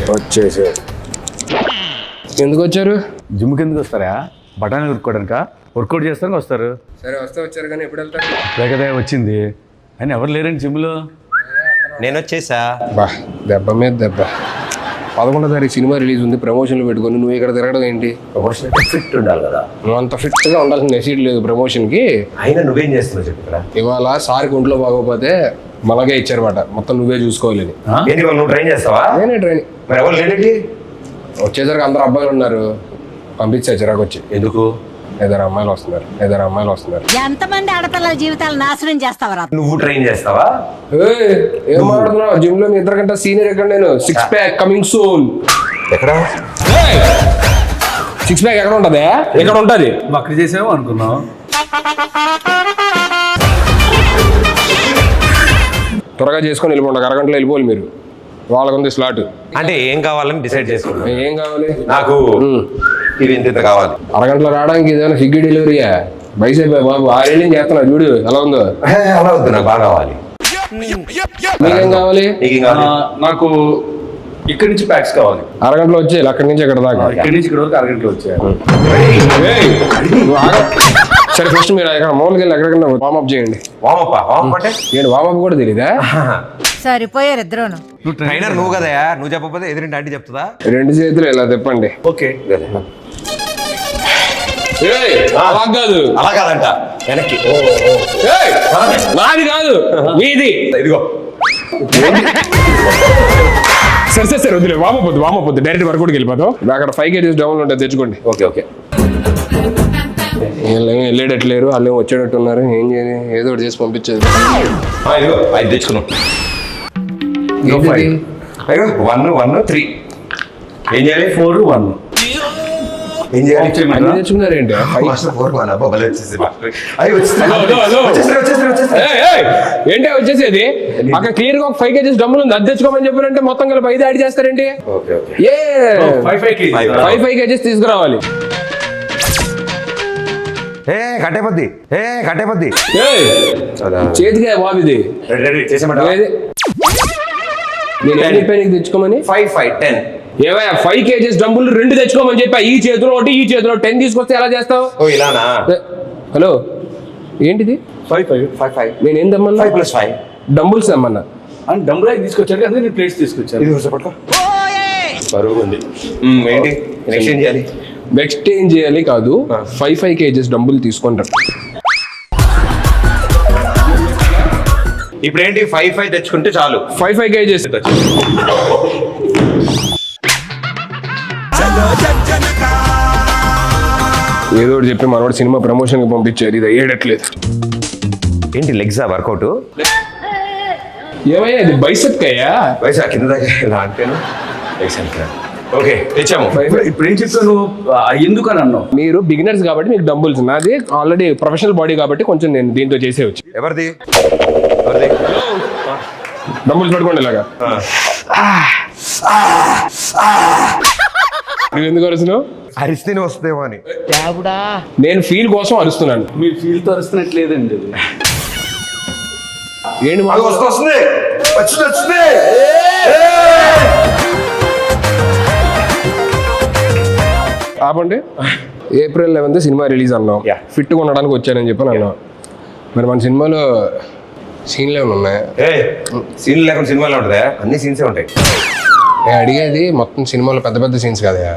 వచ్చేసారు. ఎందుకు వచ్చారు? జిమ్కి ఎందుకు వస్తారా? బఠానీ ఉరుక్కోవడానిక? వర్కౌట్ చేస్తానికి వస్తారు. సరే వస్తే వచ్చారు, కానీ ఎప్పుడు వెళ్తారు? ఇప్పుడే కదా వచ్చింది. అని ఎవరు లేరండి జిమ్లో. నేను వచ్చేసా. బా దెబ్బ మీద దెబ్బ. 11వ తారీఖు సినిమా రిలీజ్ ఉంది, ప్రమోషన్లు పెట్టుకొని నువ్వు ఇక్కడ తిరగడం ఏంటి? ప్రమోషన్ ఫిట్ ఉండాలి కదా. నువ్వు అంత ఫిట్గా ఉండాల్సిన నెసీడ్ లేదు ప్రమోషన్కి. అయినా నువ్వేం చేస్తున్నావు చెప్పు ఇక్కడ. ఇవాళ సార్కి ఒంట్లో బాగోపోతే మనకే ఇచ్చారన్నమాట, మొత్తం నువ్వే చూసుకోవాలని. ఏంటి నువ్వు ట్రైన్ చేస్తావా? నేనే ట్రైనింగ్. మరి ఎవరు లేదండి? వచ్చేసరికి అందరు అబ్బాయిలు ఉన్నారు, పంపించారు చిరాకు వచ్చి. ఎందుకు? 2 అమ్మాయిలు వస్తున్నారు. ఎంతమంది ఆడపిల్లల జీవితాలు నాశనం చేస్తావరా? నువ్వు ట్రైన్ చేస్తావా? ఏం మాట్లాడుతున్నావు? జిమ్ లో మీ 2 గంటల సీనియర్ ఎక్కడ? నేను 6 ప్యాక్ కమింగ్ సూన్. ఎక్కడ 6 ప్యాక్ ఎక్కడ ఉంటది? ఎక్కడ ఉంటది? అక్కడ చేసాము అనుకున్నాం. త్వరగా చేసుకొని వెళ్ళిపోండి, 1 అరగంటలో వెళ్ళిపోవాలి మీరు. వాళ్ళకుంది స్లాట్. అంటే ఏం కావాలని డిసైడ్ చేసుకున్నా. ఏం కావాలి? నాకు ఇది ఇంత కావాలి. అరగంటలో రావడానికి ఏదైనా స్విగ్గీ డెలివరీయా? బైసైపోయా బాబు, 6 ఏళ్ళ నుంచి చేస్తున్నా చూడు ఎలా ఉందో. అలా వద్దు, నాకు బాగా కావాలి. మీకేం కావాలి? నీకేం కావాలి? నాకు ఇక్కడి నుంచి ప్యాక్స్ కావాలి. అరగంటలో వచ్చేయాలి, అక్కడి నుంచి ఇక్కడ దాకా. ఇక్కడి నుంచి ఇక్కడ వరకు అరగంటలో వచ్చాయి. సరే ఫస్ట్ మీరు ఎక్కడ మామూలుగా వెళ్ళి ఎక్కడికన్నా వార్మప్ చేయండి. వామప్ అంటే ఏంటి వార్మప్ కూడా తెలీదా? సరిపోయారు ఇద్దరును. ట్రైనర్ నువ్వు కదా, నువ్వు చెప్పకపోతే ఎదురింటి ఆంటీ చెప్తుందా? 2 చేతులు ఇలా తిప్పండి. ఓకే. అలా కాదు, అలా కాదంట, వెనక్కి. నాది కాదు మీది. ఇదిగో సరే వద్దులే, వామపోద్దు డైరెక్ట్ వర్కౌట్ వెళ్ళిపోతాం. అక్కడ 5 kgs డౌన్ ఉంటుంది, తెచ్చుకోండి. ఓకే. వెళ్ళేటట్లేరు, వాళ్ళు వచ్చేటట్టు ఉన్నారు. ఏం చేయాలి? ఏదో ఒకటి చేసి పంపించేది. ఇదిగో 5 తెచ్చుకున్నాం. 1 3 ఏం చేయాలి? 4 1 ఏం చేయాలి? తెచ్చుకున్నారు ఏంటి? ఏంటి వచ్చేసేది? అక్కడ క్లియర్ గా 5 kgs డబ్బులు ఉంది, అది తెచ్చుకోమని చెప్పారంటే మొత్తం కలిపి 5 యాడ్ చేస్తారేంటి? 5 kgs తీసుకురావాలి. కట్టేపద్ది చేతికే బాబు ఇది. నేను ఏం చెప్పాను నీకు తెచ్చుకోమని? 5 5 10 ఏవయ్యా 5 kgs డబ్బులు 2 తెచ్చుకోమని చెప్పా. ఈ చేతిలో ఒకటి, ఈ చేతిలో 10 తీసుకొస్తే ఎలా చేస్తావు? ఇలానా? హలో ఏంటిది? 5 5 5 నేను ఏం తెమ్మన్నా? 5 + 5 డంబుల్స్ తెమ్మన్నా. అని డంబుల్ తీసుకొచ్చారు, అదే నేను ప్లేట్స్ తీసుకొచ్చాను. ఇది పట్టుకో. బరువు ఉంది. ఏంటి ఎక్స్చేంజ్ చేయాలి? ఎక్స్చేంజ్ చేయాలి కాదు, 5 kgs డబ్బులు తీసుకుంటారు. ఇప్పుడు ఏంటి 5 5 తెచ్చుకుంటే చాలు. 5 kgs ఏదో ఒకటి చెప్పి మనోడు సినిమా ప్రమోషన్ కి పంపించారు, ఇది అయ్యేటట్లేదు. ఏంటి లెగ్సా వర్కౌట్? ఏమయ్యా ఇది బైసెప్ కయ్యా? వయసు కింద ఇలా అంటేను. ఓకే తెచ్చాము. ఇప్పుడు ఏం చెప్తాను, ఎందుకు అని అన్నావు? మీరు బిగినర్స్ కాబట్టి మీకు డంబుల్స్, నాది ఆల్రెడీ ప్రొఫెషనల్ బాడీ కాబట్టి కొంచెం నేను దీంతో చేసేవచ్చు. ఎవరిది? డంబుల్స్ పట్టుకోండి ఇలాగా. నువ్వు ఎందుకు అరుస్తున్నావు? అరిస్తేనే వస్తుందేమో అని. నేను ఫీల్ కోసం అరుస్తున్నాను. మీ ఫీల్ తో అరుస్తున్నట్లేదండి. ఏంటి వస్తుంది. ఆపండి. April 11th సినిమా రిలీజ్ అన్నాం, ఫిట్గా ఉండడానికి వచ్చానని చెప్పని అన్నాం. మరి మన సినిమాలో సీన్లు ఏమైనా ఉన్నాయా? సీన్లు లేకుండా సినిమాలో ఉంటుందా? అన్ని సీన్సే ఉంటాయి. నేను అడిగేది మొత్తం సినిమాలో పెద్ద పెద్ద సీన్స్ కదా,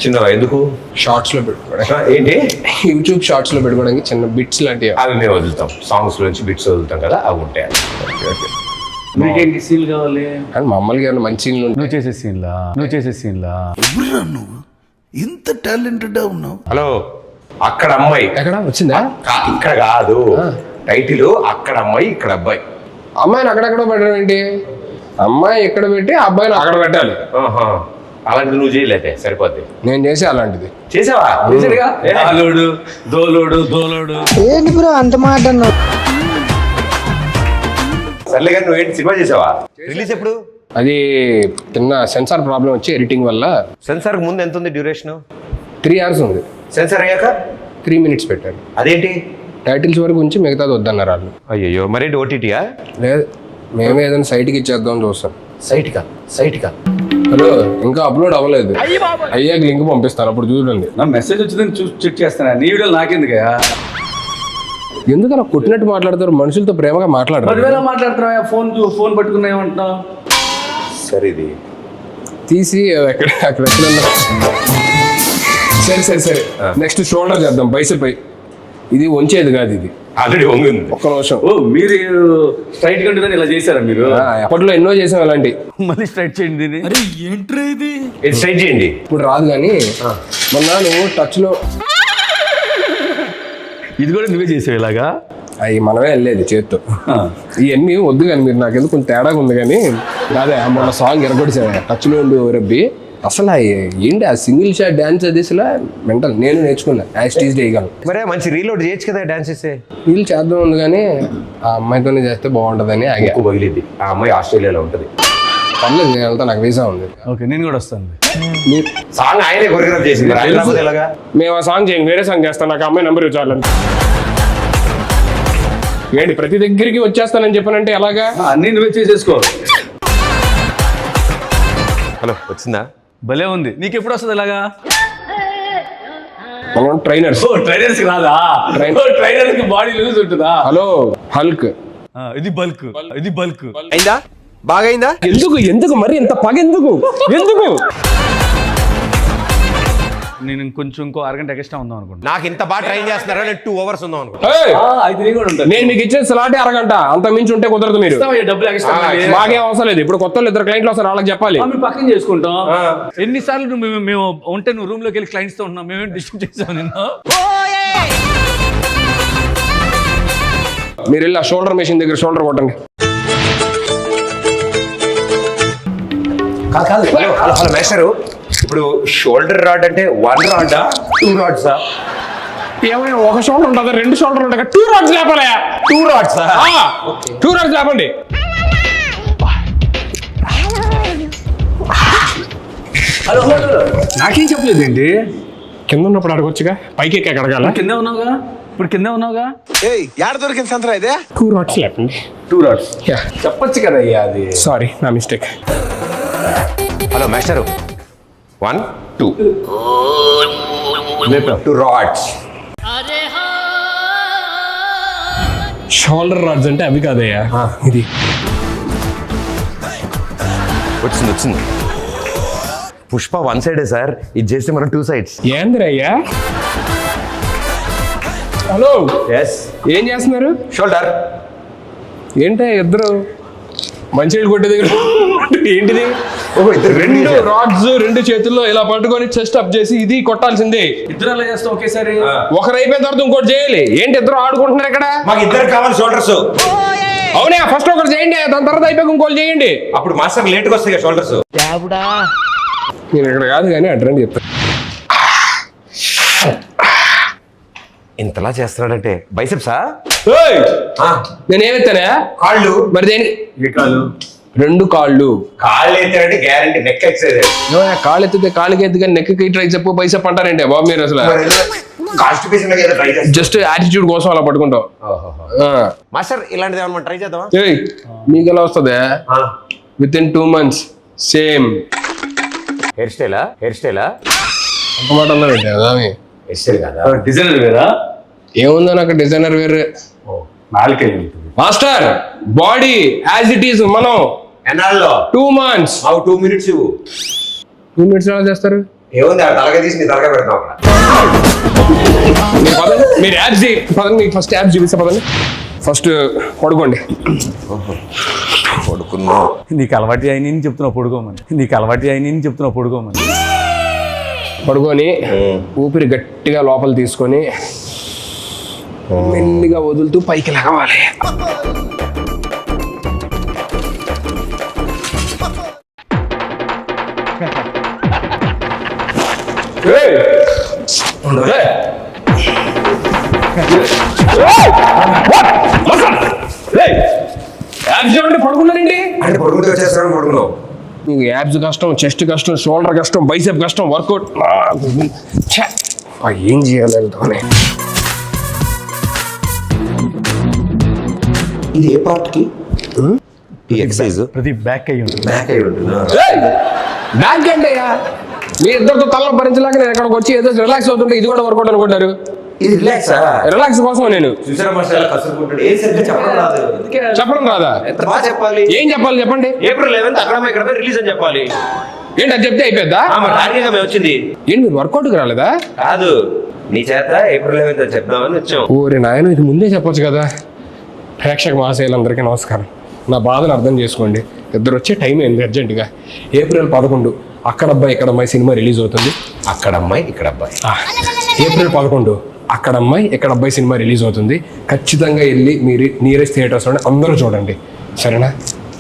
చిన్న ఎందుకు షార్ట్స్ లో పెట్టుకోవడానికి. ఏంటి యూట్యూబ్ షార్ట్స్ లో పెట్టుకోవడానికి చిన్న బిట్స్ లాంటివి. అవి మేము వదులుతాం, సాంగ్స్ నుంచి బిట్స్ వదులుతాం కదా, అవి ఉంటాయి. మీకేంటి సీన్ కావాలి? అండ్ మామూలుగా ఏమైనా మంచి సీన్లు ఉంటాయి. నువ్వు చేసే సీన్లా నువ్వు ఇంత టాలెంటెడ్ ఉన్నావు. హలో, అక్కడ అమ్మాయి ఎక్కడ వచ్చిందా? ఇక్కడ కాదు, టైటిల్ అక్కడ అమ్మాయి ఇక్కడ అబ్బాయి. అమ్మాయిని అక్కడెక్కడ పెట్టడం ఏంటి? అమ్మాయి ఎక్కడ పెట్టి అబ్బాయిని అక్కడ పెట్టాలి. అలాంటిది నువ్వు చేయలేదే, సరిపోద్ది. నేను చేసి అలాంటిది చేసావా? దోలోడు ఏంటి బ్రో అంత మాట అన్నావు? సర్లే కానీ నువ్వేంటి సినిమా చేసావా? రిలీజ్ ఎప్పుడు? అది చిన్న సెన్సార్ ప్రాబ్లం వచ్చి ఎడిటింగ్ వల్ల సెన్సార్ ముందు ఎంత ఉంది డ్యూరేషన్? 3 hours ఉంది. సెన్సార్ అయ్యాక 3 minutes పెట్టారు. అదేంటి? టైటిల్స్ వరకు ఉంచి మిగతాది వద్దన్నారు వాళ్ళు. అయ్యో మరేంటి ఓటీటీయా? లేదు, మేమే ఏదైనా సైట్కి ఇచ్చేద్దాం చూస్తాం. సైట్కా హలో, ఇంకా అప్లోడ్ అవ్వలేదు. అయ్యాక లింక్ పంపిస్తాను, అప్పుడు చూడండి. నా మెసేజ్ వచ్చిందని చూసి చెక్ చేస్తాను. నీ వీడియోలు నాకెందుకయ్యా? ఎందుకు అలా కొట్టినట్టు మాట్లాడతారు? మనుషులతో ప్రేమగా మాట్లాడరు. 10,000 మాట్లాడుతున్నావా? ఫోన్ పట్టుకున్నా ఏమంటున్నావు? సరే ఇది తీసి అక్కడ సరే నెక్స్ట్ షోల్డర్ చేద్దాం. బైసెప్ ఇది వంచేది కాదు, ఇది ఆల్రెడీ వంగింది. ఒక్క నిమిషం. ఓ మీరు స్ట్రైట్ కంటే ఇలా చేశారా మీరు? అప్పట్లో ఎన్నో చేసాం అలాంటి. మళ్ళీ స్ట్రైట్ చేయండి దీన్ని. ఇది స్ట్రైట్ చేయండి. ఇప్పుడు రాదు కానీ మొన్న నువ్వు టచ్ లో ఇది కూడా నువ్వే చేసావు ఇలాగా? అవి మనమే వెళ్ళేది చేత్తో. ఇవన్నీ వద్దు కానీ మీరు నాకు ఎందుకు కొంచెం తేడాగా ఉంది కానీ కాదే మొన్న సాంగ్ ఎరగొడిసా టచ్ లో ఉండి రబ్బి. అసలు ఏంటి ఆ సింగిల్ షాట్ డాన్స్ అది అసలు మెంటల్. నేను నేర్చుకున్నా యాస్టీజ్ చేయగలను. మరే మంచి రీలోడ్ చేయొచ్చు కదా డాన్స్ చేస్తే. వీళ్ళు చేద్దాం ఉంది కానీ ఆ అమ్మాయితోనే చేస్తే బాగుంటుందని ఆగా. ఎక్కువ పగిలిద్ది. ఆ అమ్మాయి ఆస్ట్రేలియాలో ఉంటుంది. పర్లేదు, నేను వెళ్తా, నాకు వీసా ఉంది. ఓకే, నేను కూడా వస్తాను. సాంగ్ ఆయనే కొరియోగ్రాఫ్ చేసింది. ఎలాగా మేము ఆ సాంగ్ చేయండి, వేరే సాంగ్ చేస్తాను. నాకు అమ్మాయి నెంబర్ ఇవ్వాలని ఏంటి ప్రతి దగ్గరికి వచ్చేస్తానని చెప్పానంటే ఎలాగా? అన్నీ నువ్వే చేసేసుకో. హలో, వచ్చిందా? భలే ఉంది. నీకు ఎప్పుడు వస్తుంది ఇలాగా? మనం ట్రైనర్స్. ట్రైనర్స్ రాదా? ట్రైనర్ కి బాడీ లూజ్ ఉంటుందా? Hello Hulk. ఇది బల్క్. అయిందా? బాగా అయిందా? ఎందుకు మరి ఇంత పగ ఎందుకు? నేను ఇంకో అరగంట ఎక్స్ట్రా ఉందాం అనుకుంటా. నాకు ఇంత బాగా ట్రైన్ చేస్తున్నారా? నేను 2 hours ఉందాం అనుకుంటా. అయితే నేను కూడా ఉంటాను. నేను మీకు ఇచ్చే స్లాటే అరగంట, అంత మించి ఉంటే కుదరదు. మీరు డబ్బులు ఎక్స్ట్రా మాకేం అవసరం లేదు. ఇప్పుడు కొత్త 2 క్లయింట్లు వస్తారు, వాళ్ళకి చెప్పాలి. మేము పక్కన చేసుకుంటాం. ఎన్నిసార్లు మేము ఉంటే నువ్వు రూమ్ లోకి వెళ్ళి క్లయింట్స్ తో ఉన్నాం. మేమేం డిస్టర్బ్ చేసాం నిన్ను? మీరు వెళ్ళి ఆ షోల్డర్ మెషిన్ దగ్గర షోల్డర్ కొట్టండి. కాదు హలో మేస్టరు, ఇప్పుడు షోల్డర్ రాడ్ అంటే 1 రాడా 2 రాడ్సా? ఏమైనా ఒక షోల్డర్ ఉంటుంది, 2 షోల్డర్ ఉంటాయి. 2 రాడ్స్ లేపాలి. 2 రాడ్సా? 2 రాడ్స్ లేపండి. హలో నాకేం చెప్పలేదు ఏంటి? కింద ఉన్నప్పుడు అడగొచ్చుగా, పైకి ఎక్కి అడగాల. కింద ఉన్నావుగా, ఇప్పుడు కింద ఉన్నావుగా. యాడ దొరికింది సంతరా ఇదే? 2 రాడ్స్ లేపండి. 2 రాడ్స్ చెప్పొచ్చు కదా అయ్యా. అది సారీ, నా మిస్టేక్. హలో మేస్టరు, 1 2 రాడ్స్. షోల్డర్ రాడ్స్ అంటే అవి కాదయ్యా, ఇది. వచ్చింది. పుష్ప 1 సైడే సార్, ఇది చేస్తే మనం 2 sides. ఏందిరయ్యా? Hello, yes. ఏం చేస్తున్నారు? షోల్డర్. ఏంటో ఇద్దరు మంచినీళ్ళు కొట్టే దగ్గర ఏంటిది? ఓహో, 2 రాడ్స్ 2 చేతుల్లో ఇలా పట్టుకొని చెస్ట్ అప్ చేసి ఇది కొట్టాల్సిందే. ఇద్దరు అలా చేస్తాం ఒకేసారి. ఒకరు అయిపోయిన తర్వాత ఇంకోటి చేయాలి. ఏంటి ఇద్దరు ఆడుకుంటున్నారు ఇక్కడ? మాకు 2 కావాలి షోల్డర్స్. అవునా, ఫస్ట్ ఒకటి చేయండి, దాని తర్వాత అయిపోయి ఇంకోటి చేయండి. అప్పుడు మాస్టర్ లేట్గా వస్తాయి కదా షోల్డర్స్. నేను ఇక్కడ కాదు కానీ అడ్రండి చెప్తాను. ఇంతలా చేస్తున్నాడంటే బైసెప్సా? నేను ఏమెత్తానా? కాళ్ళు. మరి దేనికి? 2 కాళ్ళు. కాళ్ళు ఎత్తాడంటే గ్యారంటీ నెక్ ఎక్సైజ్. కాళ్ళు ఎత్తితే కాళ్ళకి ఎత్తు కానీ నెక్కి ట్రై చెప్పు బైసెప్ అంటారంటే బాబు మీరు అసలు. జస్ట్ యాటిట్యూడ్ కోసం అలా పట్టుకుంటావు. మాస్టర్ ఇలాంటిది ఏమన్నా ట్రై చేద్దామా? మీకు ఎలా వస్తుంది? Within 2 months same hair స్టైలా? ఒక మాట అన్నారంటే హెయిర్ స్టైల్ కదా, డిజైనర్ వేరా? ఏముందో నాకు డిజైనర్ వేరే. నాలుకే master body as it is. మనం ఎన్నాళ్ళలో? 2 months. 2 minutes ఇవ్వు. 2 minutes ఎలా చేస్తారు? ఏముంది, తలగా తీసి నీ తలగా పెడతాం అక్కడ. మీరు యాప్స్ పదండి, మీకు ఫస్ట్ యాప్స్ చూపిస్తా పదండి. ఫస్ట్ పడుకోండి. పడుకున్నా. నీకు అలవాటు అయిన చెప్తున్నావు పడుకోమని. పడుకొని ఊపిరి గట్టిగా లోపల తీసుకొని మెల్లిగా వదులుతూ పైకి లగవాలి. పడుకున్నారండి. అంటే పడుకుంటే వచ్చేస్తాను పడుకున్నావు. నీకు యాబ్స్ కష్టం, చెస్ట్ కష్టం, షోల్డర్ కష్టం, బైసెప్ కష్టం, వర్కౌట్ ఏం చేయాలి వెళ్తామని. ఇది ఏ పార్ట్కి ఈ ఎక్సర్సైజ్? ప్రతి బ్యాక్ అయ్యి ఉంటుంది. బ్యాక్ అయి ఉంటుందా? బ్యాక్ అంటేయా మీ ఇద్దరితో తల భరించలేక నేను ఎక్కడికి వచ్చి ఏదో రిలాక్స్ అవుతుంటే ఇది కూడా వర్కౌట్ అనుకుంటారు. ఇది రిలాక్సా? రిలాక్స్ కోసం నేను చూసారా మాస్టర్ కసురుకుంటాడు. ఏ సరిగ్గా చెప్పడం రాదు. చెప్పడం రాదా? ఎంత బాగా చెప్పాలి. ఏం చెప్పాలి చెప్పండి. ఏప్రిల్ 11 అక్కడ ఇక్కడ రిలీజ్ అని చెప్పాలి. ఏంటి అది చెప్తే అయిపోద్దా? టార్గెట్ మేము వచ్చింది. ఏంటి మీరు వర్కౌట్కి రాలేదా? కాదు, నీ చేత ఏప్రిల్ 11 చెప్దామని వచ్చాం. ఓరే నాయన, ఇది ముందే చెప్పొచ్చు కదా. ప్రేక్షక మహాశయులందరికీ నమస్కారం. నా బాధను అర్థం చేసుకోండి. ఇద్దరు వచ్చే టైం ఏంది అర్జెంటుగా. ఏప్రిల్ 11 అక్కడ అబ్బాయి ఇక్కడ అమ్మాయి సినిమా రిలీజ్ అవుతుంది. అక్కడ అమ్మాయి ఇక్కడ అబ్బాయి. ఏప్రిల్ 11 అక్కడ అమ్మాయి ఇక్కడ అబ్బాయి సినిమా రిలీజ్ అవుతుంది. ఖచ్చితంగా వెళ్ళి మీరు నియరెస్ట్ థియేటర్స్లోనే అందరూ చూడండి, సరేనా?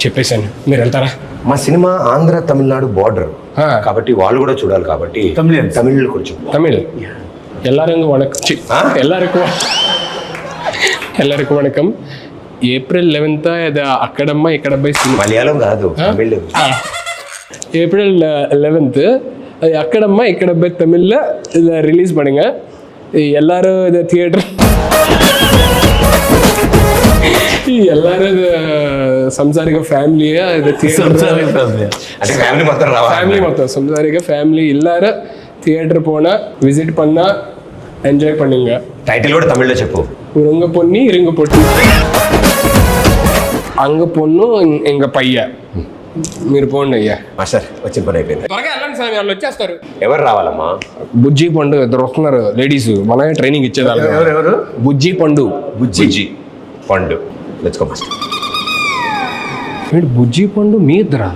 చెప్పేశాను, మీరు వెళ్తారా? మా సినిమా ఆంధ్ర తమిళనాడు బార్డర్ ఆ. కాబట్టి వాళ్ళు కూడా చూడాలి కాబట్టి Tamilians. తమిళ్ కొంచెం தமிழ் எல்லாருக்கும் வணக்கம். எல்லாருக்கும் வணக்கம். ఏప్రిల్ 11 ఇది అక్కడమ్మ ఇక్కడ అబ్బాయి సినిమా. మలయాళం కాదు, తమిళ్. ஏப்ரல் 11 அது அக்கடம்மா இக்கடப்பை தமிழில் இதை ரிலீஸ் பண்ணுங்க. எல்லாரும் இதை தியேட்டர் எல்லாரும் இது சம்சாரிக்க ஃபேமிலியா இது అంటే ఫ్యామిలీ మొత్తం రావాలి. ஃபேமிலி மொத்தம் சம்சாரிக்க ஃபேமிலி எல்லாரும் தியேட்டர் போனால் விசிட் பண்ணால் ఎంజాయ్ பண்ணுங்க. టైటిల్ కూడా తమిళ్లో చెప్పు. உங்க பொண்ணி இருங்க பொட்டி, అంగ పొన్ను ఇంక పయ్య. మీరు పోండి అయ్యా. మాస్టర్ వచ్చిన పని అయిపోయింది. త్వరగా వెళ్ళండి స్వామి, వాళ్ళు వచ్చేస్తారు. ఎవరు రావాలమ్మా? బుజ్జి పండు ఇద్దరు వస్తున్నారు లేడీస్, మనమే ట్రైనింగ్ ఇచ్చేదాన్ని. ఎవరు? బుజ్జి పండు. బుజ్జి పండు. Let's go master. బుజ్జి పండు మీ ఇద్దరా?